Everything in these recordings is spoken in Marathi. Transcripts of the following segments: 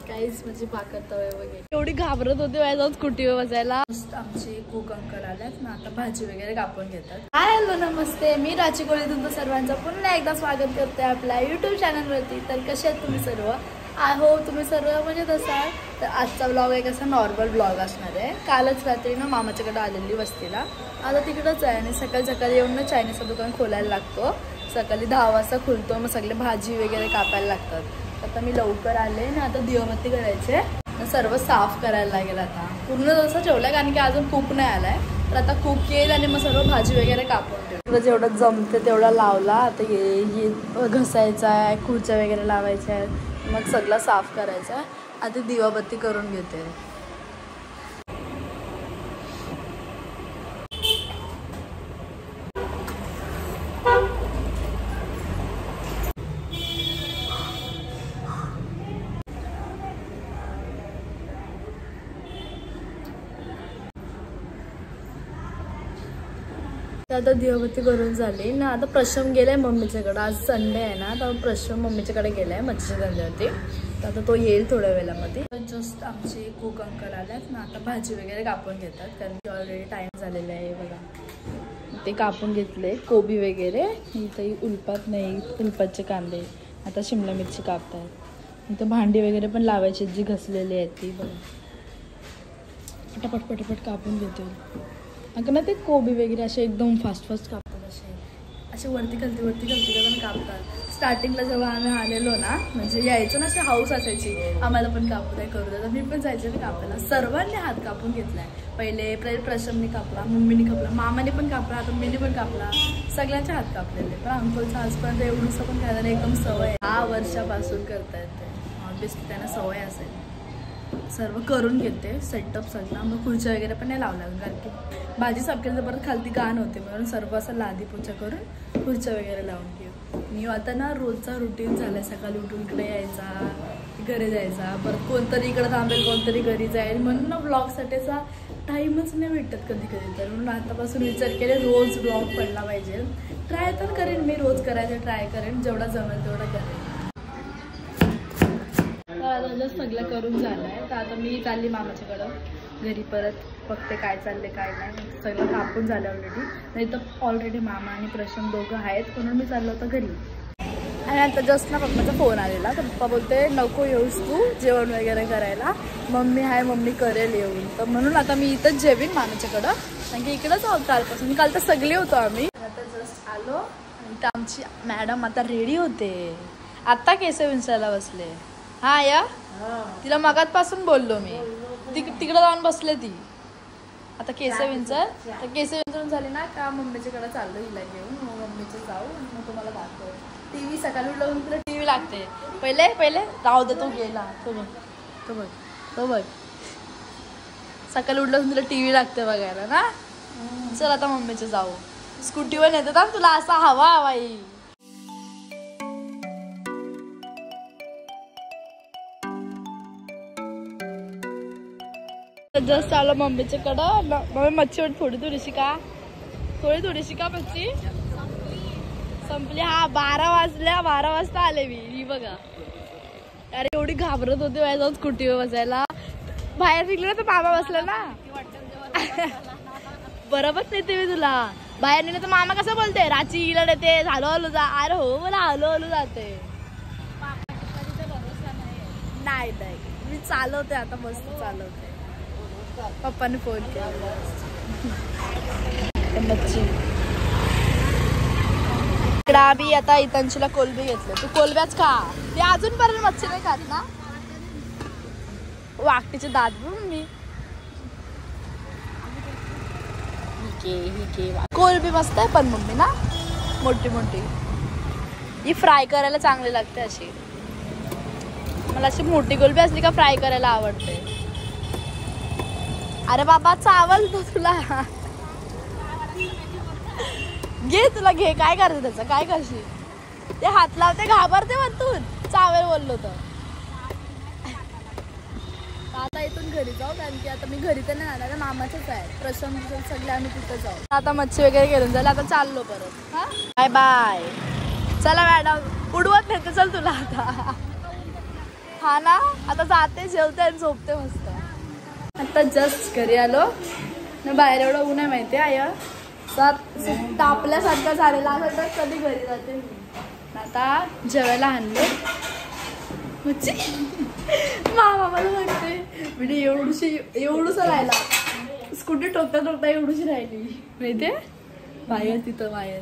काहीच म्हणजे पाकळतोय वगैरे एवढी घाबरत होती माझ्या जाऊन स्कूटीवर बसायला. आमचे कुक अंकल आल्यात ना, आता भाजी वगैरे कापून घेतात. हाय हॅलो नमस्ते, मी राची कोळी तुमचं सर्वांचं पुन्हा एकदा स्वागत करते आपल्या यूट्यूब चॅनलवरती. तर कसे आहेत तुम्ही सर्व? आय होप तुम्ही सर्व म्हणजे असाल. तर आजचा ब्लॉग एक असा नॉर्मल ब्लॉग असणार आहे. कालच रात्री ना मामाच्याकडे आलेली वस्तीला, आता तिकडंच आहे आणि सकाळी सकाळी येऊन ना चायनीजचं दुकान खोलायला लागतो. सकाळी 10 वाजता खुलतो, मग सगळे भाजी वगैरे कापायला लागतात. आता मी लवकर आले ना, आता दिवाबत्ती करायचे, सर्व साफ करायला लागेल. आता पूर्ण जसं ठेवलं कारण की अजून कूक नाही आलाय. तर आता कूक येईल आणि मग सर्व भाजी वगैरे कापून ठेवलं. जेवढं जमते तेवढा लावला. आता हे घसायचा आहे, खुर्च्या वगैरे लावायच्या आहेत, मग सगळं साफ करायचं आहे. आता दिवाबत्ती करून घेते. आता दिवाबत्ती करून झाली ना. आता प्रशम गेलाय मम्मीच्याकडे, आज संडे आहे ना, तर प्रशम मम्मीच्याकडे गेलाय मच्छीच्या धंद्यावरती. तर आता तो येईल थोड्या वेळामध्ये. जस्ट आमचे कुक अंकल आल्यात ना, आता भाजी वगैरे कापून घेतात कारण की ऑलरेडी टाइम झालेला आहे. बघा ते कापून घेतले कोबी वगैरे. इथंही उलपात नाही, उलपातचे कांदे. आता शिमला मिरची कापतात. इथं भांडी वगैरे पण लावायची जी घसलेली आहेत ती. बघा पटापट पटापट कापून घेतो. अगं ना ते कोबी वगैरे असे एकदम फास्ट कापतात. असे वरती खालती करून कापतात. स्टार्टिंगला जेव्हा आम्ही आलेलो ना, म्हणजे यायचं ना, अशी हाऊस असायची आम्हाला पण कापू द्या करू द्या. तर मी पण जायचे ना कापायला. सर्वांनी हात कापून घेतलाय. पहिले प्रशमने कापला, मम्मीने कापला, मामाने पण कापला, आता मीने पण कापला. सगळ्यांचे हात कापलेले. पण अंकलचं आजपर्यंत एवढंसं पण खायला एकदम सवय आहे. 6 वर्षापासून करतायत ते. ऑब्वियसली त्यांना सवय असेल. सर्व करून घेते सेटअप सगळा. मग खुर्च्या वगैरे पण नाही लावला कारण की भाजी साफ केली तर परत खालती घाण होते, म्हणून सर्व असं लादी पोछा करून खुर्च्या वगैरे लावून घेऊ. मी आता ना रोजचा रुटीन झालाय. सकाळी उठून इकडे यायचा, घरी जायचा, परत कोणतरी इकडे थांबेल, कोणतरी घरी जाईल, म्हणून ना ब्लॉगसाठीचा टाईमच नाही भेटत कधी कधी. तर म्हणून आतापासून विचार केले रोज ब्लॉग पडला पाहिजे. ट्राय तर करेन मी, रोज करायचं ट्राय करेन, जेवढा जमेल तेवढा करेन. आता सगळं करून झालंय. तर आता मी चालली मामाच्याकडं घरी, परत बघते काय चालले काय नाही. सगळं कापून झालं ऑलरेडी. नाही तर ऑलरेडी मामा आणि प्रशांत दोघं आहेत, म्हणून मी चाललो होतं घरी. आणि आता जस्ट ना पप्पाचा फोन आलेला. तर पप्पा बोलते नको येऊस तू जेवण वगैरे करायला, मम्मी आहे, मम्मी करेल येऊन. तर म्हणून आता मी इथंच जेवीन मामाच्याकडं, कारण की इकडंच आहोत कालपासून. काल तर सगळे होतो आम्ही. आता जस्ट आलो आणि तर आमची मॅडम आता रेडी होते. आत्ता केस विंचारायला बसले. हा या तिला मगातपासून बोललो मी, तिकडे जाऊन बसले ती. आता केस विंचर. तर केस विंचरून झाली ना का मम्मीच्याकडे चाललो हिला घेऊन. मग मम्मीचं जाऊ, मग तुम्हाला दाखव. टीव्ही सकाळी उठून तुला टीव्ही लागते. पहिले राहू दे, तो गेला. तो बघ सकाळी उठलं तुला टीव्ही लागते बघायला ना. चल आता मम्मीचं जाऊ. स्कूटीवर नेते ना तुला, असा हवा येईल. जस्ट आलो मम्मीच्याकडं. मम्मी मच्छी थोडीशी का मच्छी संपली. हा 12 वाजता आले मी. ही बघा. अरे एवढी घाबरत होती माझ्या जाऊन स्कूटीवर बसायला. बाहेर निघले ना तर मामा बसला ना. बरोबर नेते मी तुला. बाहेर निघले तर मामा कसं बोलते, राची हिला नेते, हलो जा. अरे हो, मला हलो जाते. नाही मी चालवते आता, मस्त चालवते. पप्पाने फोन केला. मच्छी इकडे आम्ही आता इतांशीला कोलबी घेतले. तू कोलब्याच खा. ते अजूनपर्यंत मच्छी नाही खात ना. वाकटीचे दात बघ मी. कोलबी मस्त आहे पण मम्मी ना, मोठी ही फ्राय करायला चांगली लागते. अशी मला अशी मोठी कोलबी असली का फ्राय करायला आवडते. अरे बाबा चावल तो तुला. तुला घे. काय करायचं त्याचं, काय करशील. ते हात लावते, घाबरते वरतून. चावेल बोललो तर. आता इथून घरी जाऊ कारण की आता मी घरी तर नाही आला, मामाचंच आहे. प्रशांत सगळे आम्ही तिथं जाऊ. आता मच्छी वगैरे घेऊन जायला आता चाललो परत. हा बाय. चला मॅडम, उडवत नाही चल तुला आता. हा ना, आता जाते जेवते आणि झोपते मस्त. आता जस्ट घरी आलो ना, बाहेर एवढं ऊन आहे माहिती आहे आय तापल्यासारखं झालेला असं तर कधी घरी जाते मी. आता जेवायला आणले म्हणजे मामा मला सांगते म्हणजे एवढूस राहिला, स्कूटी टोकता टोकता एवढूशी राहिली माहितीये बाहेर. तिथं बाहेर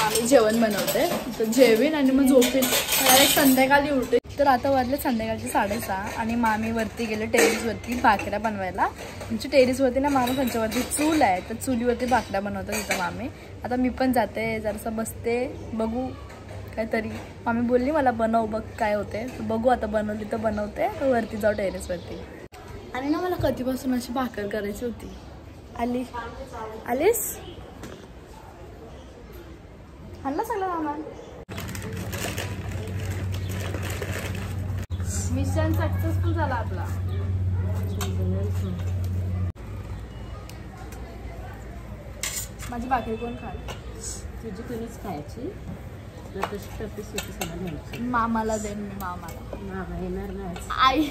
आम्ही जेवण बनवते तर जेवीन आणि मग झोपेन, डायरेक्ट संध्याकाळी उठते. तर आता वाजले संध्याकाळचे 6:30 आणि मामी वरती गेले टेरेसवरती भाकऱ्या बनवायला. तुमची टेरेसवरती ना मामा त्यांच्यावरती चूल आहे, तर चुलीवरती भाकऱ्या बनवतात तिथं मामी. आता मी पण जाते जरासं बसते, बघू काहीतरी. मामी बोलली मला बनव बघ काय होते, बघू आता बनवली तर बनवते, वरती जाऊ टेरेसवरती. आणि ना मला कधीपासून अशी भाकर करायची होती. आलीस आणला सगळं सामान. मिशन सक्सेसफुल झाला आपला. माझी भाकरी कोण खाल? तुझी तुम्हीच खायची. मामाला देन मी. मामाला. मामा येणार नाही.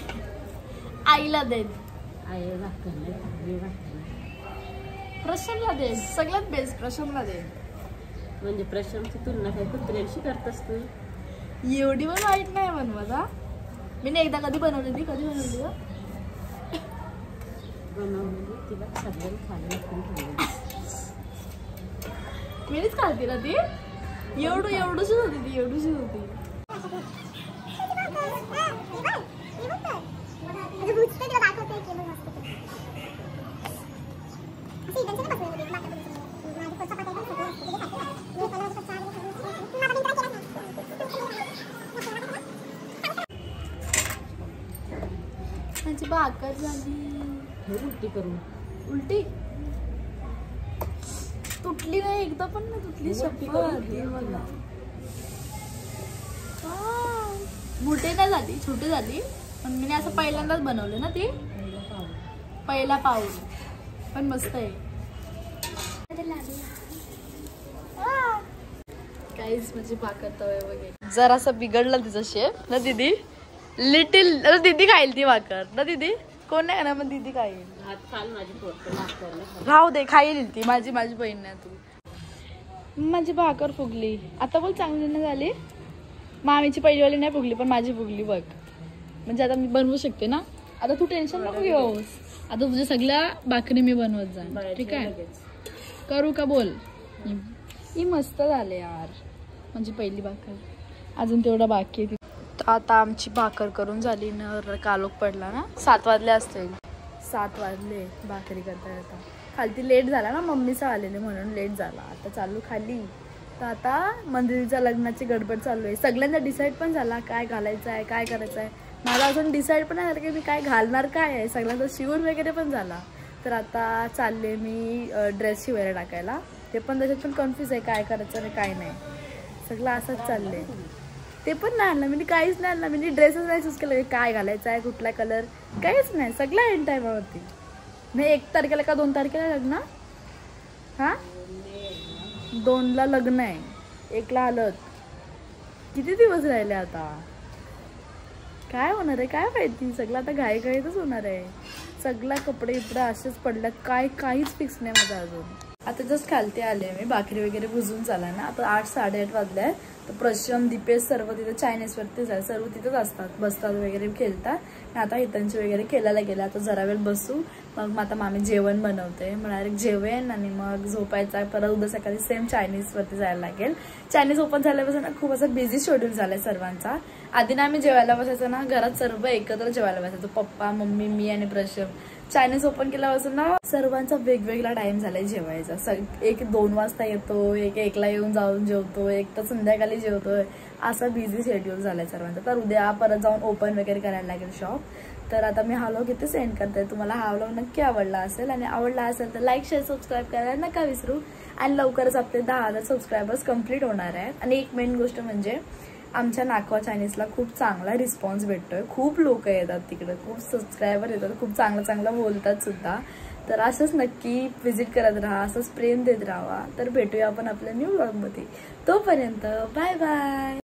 आईला देन. आई भाकर प्रशांतला देन. सगळ्यात बेस्ट प्रशांतला देन. म्हणजे प्रशांतची तुलना काय कुत्र्यांशी करतेस तू? एवढी पण वाईट नाही बनवत हा. मी एकदा कधी बनवली ती, कधी बनवली का बनवली तिला सगळ्यांनी खायला. मीच खालती ना ती. एवढूशी होती ती, एवढूशी होती. त्यांची भाकर झाली. उलटी करून उलटी तुटली नाही, एकदा पण नाही तुटली. मोठे नाही झाली, छोटी झाली. पण मी असं पहिल्यांदाच बनवले ना ती. पहिला पाऊल पण मस्त आहे. काहीच म्हणजे भाकर तवे वगैरे जरासं बिघडलं तिचं शेप ना दीदी. लिटिल दीदी खाईल ती भाकर ना दीदी. कोण नाही ना मग दीदी खाईल. राहू दे, खाईल ती. माझी बहीण नाही तू. माझी भाकर फुगली. आता बोल चांगली नाही झाली. मामीची पहिलीवाली नाही फुगली पण माझी फुगली बघ. म्हणजे आता मी बनवू शकते ना. आता तू टेन्शन नको घेऊस. आता तुझ्या सगळ्या भाकरी मी बनवत जा. ठीक आहे करू का बोल. ही मस्त झाले यार. म्हणजे पहिली भाकर अजून तेवढा बाकी आहे. आता आमची भाकर करून झाली ना. कालोख पडला ना. 7 वाजले असतील. 7 वाजले भाकरी करता करता. खालती लेट झाला ना, मम्मीचं आलेले म्हणून लेट झाला. आता चालू खाली. तर आता मंदिरीच्या लग्नाची गडबड चालू आहे. सगळ्यांना डिसाईड पण झाला काय घालायचं आहे, काय करायचं आहे. मला अजून डिसाईड पण नाही झालं की मी काय घालणार काय आहे. सगळ्यांचा शिवून वगैरे पण झाला. तर आता चालले मी ड्रेस शिवायला टाकायला. ते पण त्याच्यात पण कन्फ्यूज आहे काय करायचं आणि काय नाही. सगळं असंच चाललंय. ते पण नाही आणलं मी, काहीच नाही आणलं मी. ड्रेसच नाही चूज केलं काय घालायचं आहे, कुठला कलर, काहीच नाही. सगळं एंड टाईमावरती. नाही 1 तारखेला का 2 तारखेला लग्न. हा 2ला लग्न आहे, 1ला हळद. किती दिवस राहिले आता. काय होणार आहे काय माहिती. सगळं आता घाईघाईतच होणार आहे. सगळा कपडे इकडे असेच पडल्यात. काहीच फिक्स नाही माझं अजून. आता जस्ट खालते आले मी. भाकरी वगैरे भुजून चालला ना. आता 8 साडेआठ वाजले आहे. तर प्रशम दीपेश सर्व तिथे चायनीजवरतीच आहे. सर्व तिथंच असतात, बसतात वगैरे खेळतात. आता हितांची वगैरे खेळायला गेला. आता जरा वेळ बसू. मग आता मामी जेवण बनवते. मग डायरेक्ट जेवेन आणि मग झोपायचं. परत उद्या सकाळी सेम चायनीजवरती जायला लागेल. चायनीज ओपन झाल्यापासून खूप असं बिझी शेड्यूल झालाय सर्वांचा. आधी ना आम्ही जेवायला बसायचो ना, घरात सर्व एकत्र जेवायला बसायचो. पप्पा मम्मी मी आणि प्रशम. चायनीज ओपन केल्यापासून ना सर्वांचा वेगवेगळा टाइम झालाय जेवायचा. 1-2 वाजता येतो, 1ला येऊन जाऊन जेवतो, 1 तर संध्याकाळी जेवतोय. असा बिझी शेड्यूल झालाय सर्वांचा. तर उद्या परत जाऊन ओपन वगैरे करायला लागेल शॉप. तर आता मी हा व्लॉग इथे सेंड करते. तुम्हाला हा व्लॉग नक्की आवडला असेल आणि आवडला असेल तर लाईक शेअर सबस्क्राईब करायला नका विसरू. आणि लवकरच आपले 10,000 सबस्क्रायबर्स कंप्लीट होणार आहेत. आणि एक मेन गोष्ट म्हणजे आमच्या नाकवा चायनीजला खूप चांगला रिस्पॉन्स भेटतोय. खूप लोक येतात तिकडे, खूप सबस्क्रायबर येतात, खूप चांगलं बोलतात सुद्धा. तर असंच नक्की व्हिजिट करत राहा, असंच प्रेम देत राहा. तर भेटूया आपण आपल्या न्यू व्लॉगमध्ये. तोपर्यंत बाय बाय.